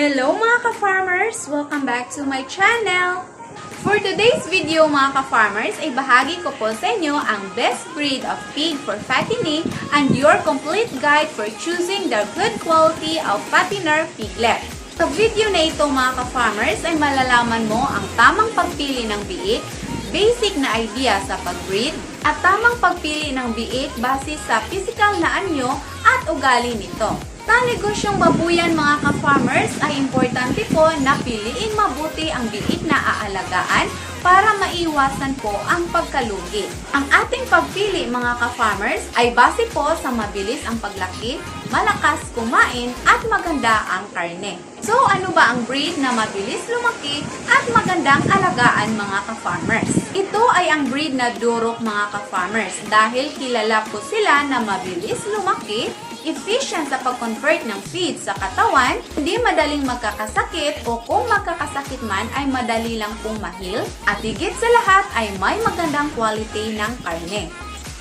Hello mga ka-farmers! Welcome back to my channel! For today's video mga ka-farmers ay bahagi ko po sa inyo ang best breed of pig for fattening and your complete guide for choosing the good quality of fattener piglet. Sa video na ito mga ka-farmers ay malalaman mo ang tamang pagpili ng biik, basic na idea sa pag-breed, at tamang pagpili ng biik base sa physical na anyo at ugali nito. Sa negosyong babuyan mga ka-farmers ay importante po na piliin mabuti ang biik na aalagaan para maiwasan po ang pagkalugi. Ang ating pagpili mga ka-farmers ay base po sa mabilis ang paglaki, malakas kumain at maganda ang karne. So ano ba ang breed na mabilis lumaki at magandang alagaan mga ka-farmers? Ito ay ang breed na Duroc mga ka-farmers dahil kilala po sila na mabilis lumaki, efficient sa pag-convert ng feed sa katawan, hindi madaling magkakasakit o kung magkakasakit man ay madali lang pong mahil, at higit sa lahat ay may magandang quality ng karne.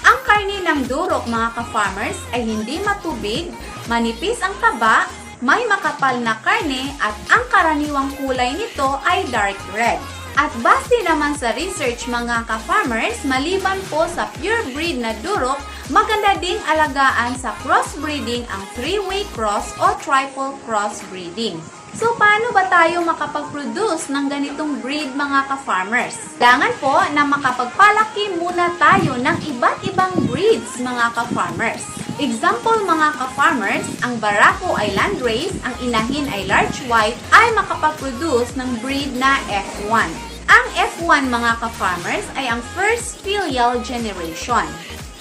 Ang karne ng Duroc mga ka-farmers ay hindi matubig, manipis ang taba, may makapal na karne at ang karaniwang kulay nito ay dark red. At base naman sa research mga ka-farmers, maliban po sa pure breed na Duroc, maganda ding alagaan sa crossbreeding ang three-way cross o triple crossbreeding. So, paano ba tayo makapag-produce ng ganitong breed mga ka-farmers? Kailangan po na makapagpalaki muna tayo ng iba't ibang breeds mga ka-farmers. Example mga ka-farmers, ang Barako ay landrace, ang inahin ay large white, ay makapag-produce ng breed na F1. Ang F1 mga ka-farmers ay ang first filial generation.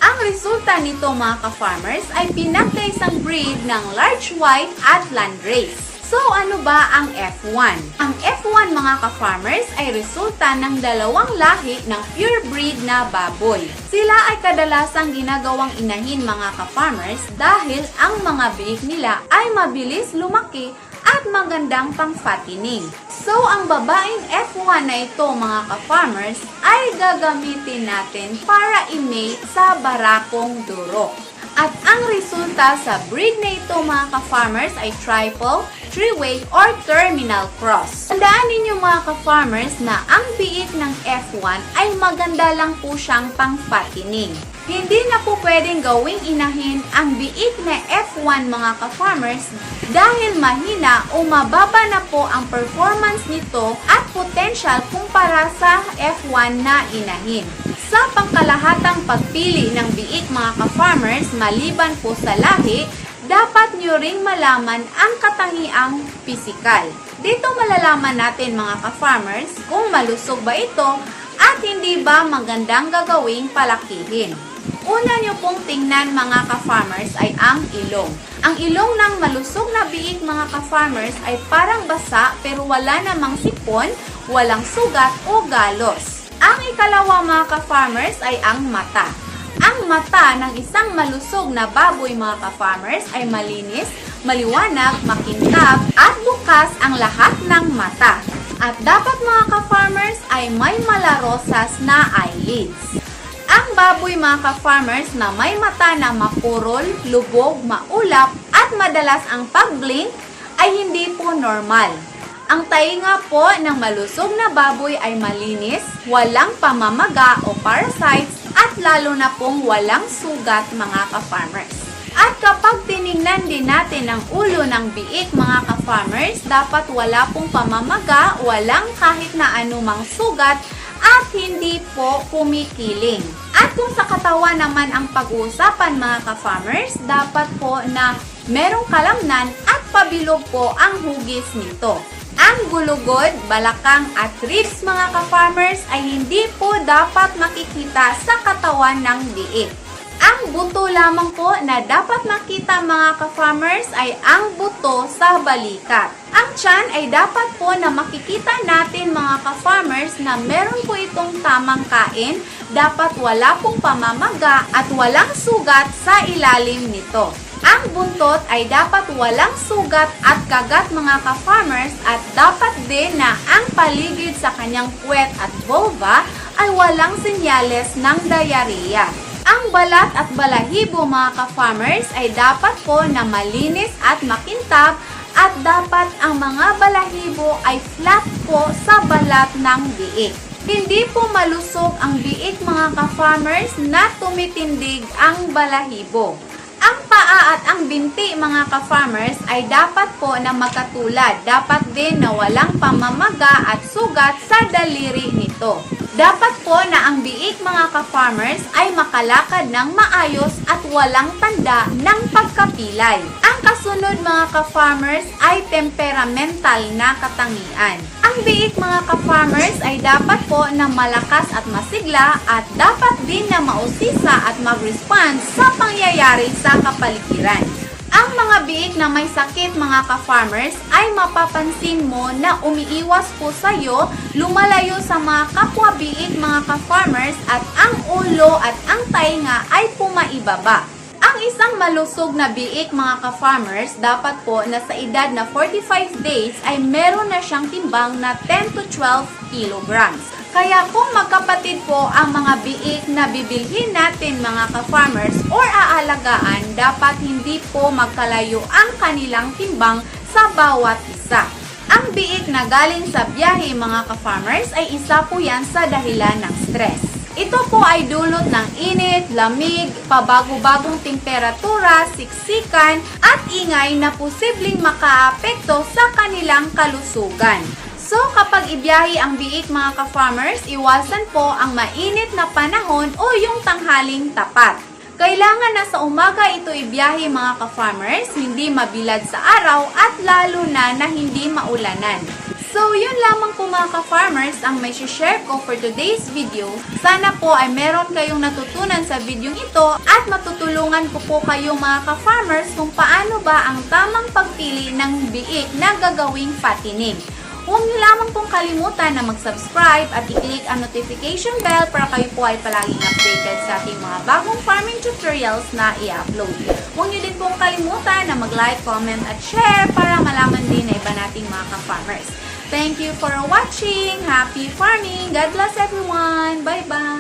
Ang resulta nito mga ka-farmers ay pinagkaisang breed ng large white at landrace. So, ano ba ang F1? Ang F1 mga ka-farmers ay resulta ng dalawang lahi ng pure breed na baboy. Sila ay kadalasang ginagawang inahin mga ka-farmers dahil ang mga biik nila ay mabilis lumaki at magandang pang-fattening. So, ang babaeng F1 na ito mga ka-farmers ay gagamitin natin para i-mate sa Barakong Duroc. At ang resulta sa breed na ito mga ka-farmers ay triple, three-way, or terminal cross. Tandaan ninyo mga ka-farmers na ang biik ng F1 ay maganda lang po siyang pang-fattening. Hindi na po pwedeng gawing inahin ang biik na F1 mga ka-farmers dahil mahina o mababa na po ang performance nito at potential kumpara sa F1 na inahin. Sa pangkalahatang pagpili ng biik mga ka-farmers, maliban po sa lahi, dapat nyo ring malaman ang katangiang pisikal. Dito malalaman natin mga ka-farmers kung malusog ba ito at hindi ba magandang gagawing palakihin. Una nyo pong tingnan mga ka-farmers ay ang ilong. Ang ilong ng malusog na biik mga ka-farmers ay parang basa pero wala namang sipon, walang sugat o galos. Ang ikalawa mga ka-farmers ay ang mata. Ang mata ng isang malusog na baboy mga ka-farmers ay malinis, maliwanag, makintab at bukas ang lahat ng mata. At dapat mga ka-farmers ay may malarosas na eyelids. Ang baboy mga ka-farmers na may mata na mapurol, lubog, maulap at madalas ang pag-blink ay hindi po normal. Ang tainga po ng malusog na baboy ay malinis, walang pamamaga o parasites at lalo na pong walang sugat mga ka-farmers. At kapag tiningnan din natin ang ulo ng biik mga ka-farmers, dapat wala pong pamamaga, walang kahit na anumang sugat at hindi po kumikiling. At kung sa katawan naman ang pag-uusapan mga ka-farmers, dapat po na merong kalamnan at pabilog po ang hugis nito. Ang gulugod, balakang at ribs mga ka-farmers ay hindi po dapat makikita sa katawan ng biik. Ang buto lamang po na dapat makita mga ka-farmers ay ang buto sa balikat. Ang tiyan ay dapat po na makikita natin mga ka-farmers na meron po itong tamang kain, dapat wala pong pamamaga at walang sugat sa ilalim nito. Ang buntot ay dapat walang sugat at kagat mga ka-farmers at dapat din na ang paligid sa kanyang puwet at vulva ay walang senyales ng diarrhea. Ang balat at balahibo mga ka-farmers ay dapat po na malinis at makintab at dapat ang mga balahibo ay flat po sa balat ng biik. Hindi po malusog ang biik mga ka-farmers na tumitindig ang balahibo. Ang paa at ang binti mga ka-farmers ay dapat po na magkatulad. Dapat din na walang pamamaga at sugat sa daliri nito. Dapat po na ang biik mga ka-farmers ay makalakad ng maayos at walang tanda ng pagkapilay. Ang kasunod mga ka-farmers ay temperamental na katangian. Ang biik mga ka-farmers ay dapat po na malakas at masigla at dapat din na mausisa at mag-respond sa pangyayari sa kapaligiran. Ang mga biik na may sakit mga ka-farmers ay mapapansin mo na umiiwas po sa iyo, lumalayo sa mga kapwa biik mga ka-farmers at ang ulo at ang tainga ay pumaibaba. Ang isang malusog na biik mga ka-farmers dapat po na sa edad na 45 days ay meron na siyang timbang na 10 to 12 kilograms. Kaya kung magkapatid po ang mga biik na bibilhin natin mga ka-farmers or aalagaan, dapat hindi po magkalayo ang kanilang timbang sa bawat isa. Ang biik na galing sa biyahe mga ka-farmers ay isa po yan sa dahilan ng stress. Ito po ay dulot ng init, lamig, pabago-bagong temperatura, siksikan at ingay na posibleng makaapekto sa kanilang kalusugan. So, kapag ibiyahe ang biik mga ka-farmers, iwasan po ang mainit na panahon o yung tanghaling tapat. Kailangan na sa umaga ito ibiyahe mga ka-farmers, hindi mabilad sa araw at lalo na hindi maulanan. So, yun lamang po mga ka-farmers ang may share ko for today's video. Sana po ay meron kayong natutunan sa video ito at matutulungan ko po kayo mga ka-farmers kung paano ba ang tamang pagpili ng biik na gagawing patining. Huwag niyo lamang pong kalimutan na mag-subscribe at i-click ang notification bell para kayo po ay palaging updated sa ating mga bagong farming tutorials na i-upload. Huwag niyo din pong kalimutan na mag-like, comment at share para malaman din na iba nating mga ka-farmers. Thank you for watching! Happy farming! God bless everyone! Bye-bye!